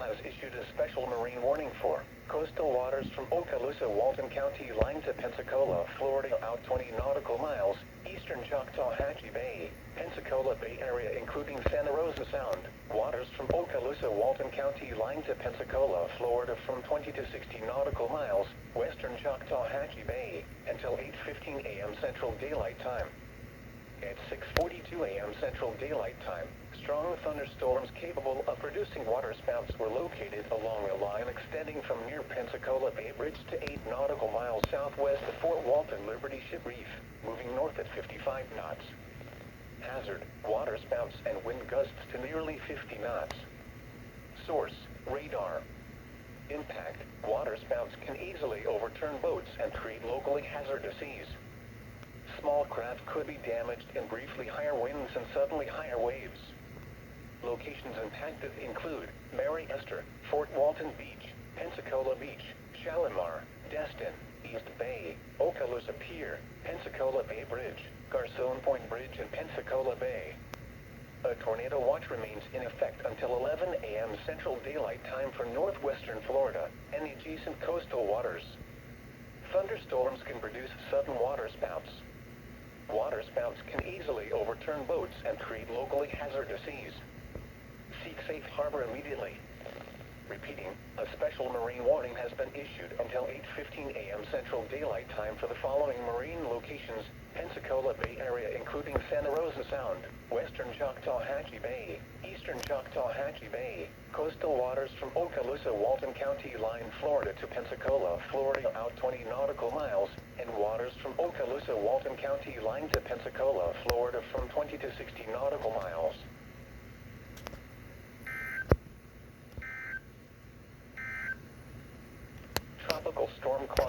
has issued a special marine warning for coastal waters from Okaloosa, Walton County line to Pensacola, Florida out 20 nautical miles, eastern Choctawhatchee Bay, Pensacola Bay area including Santa Rosa Sound, waters from Okaloosa, Walton County line to Pensacola, Florida from 20 to 60 nautical miles, western Choctawhatchee Bay, until 8:15 a.m. Central Daylight Time. At 6:42 a.m. Central Daylight Time, strong thunderstorms capable of producing waterspouts were located along a line extending from near Pensacola Bay Bridge to 8 nautical miles southwest of Fort Walton Liberty Ship Reef, moving north at 55 knots. Hazard, waterspouts and wind gusts to nearly 50 knots. Source, radar. Impact, waterspouts can easily overturn boats and create locally hazardous seas. Small craft could be damaged in briefly higher winds and suddenly higher waves. Locations impacted include Mary Esther, Fort Walton Beach, Pensacola Beach, Shalimar, Destin, East Bay, Okaloosa Pier, Pensacola Bay Bridge, Garcon Point Bridge and Pensacola Bay. A tornado watch remains in effect until 11 a.m. Central Daylight Time for northwestern Florida and the adjacent coastal waters. Thunderstorms can produce sudden waterspouts. Waterspouts can easily overturn boats and create locally hazardous seas. Seek safe harbor immediately. Repeating, a special marine warning has been issued until 8:15 a.m. Central Daylight Time for the following marine locations: Pensacola Bay area including Santa Rosa Sound, western Choctawhatchee Bay, eastern Choctawhatchee Bay, coastal waters from Okaloosa, Walton County line, Florida to Pensacola, Florida out 20 nautical miles, and waters from Okaloosa, Walton County line to Pensacola, Florida from 20 to 60 nautical miles. Tropical storm cloud.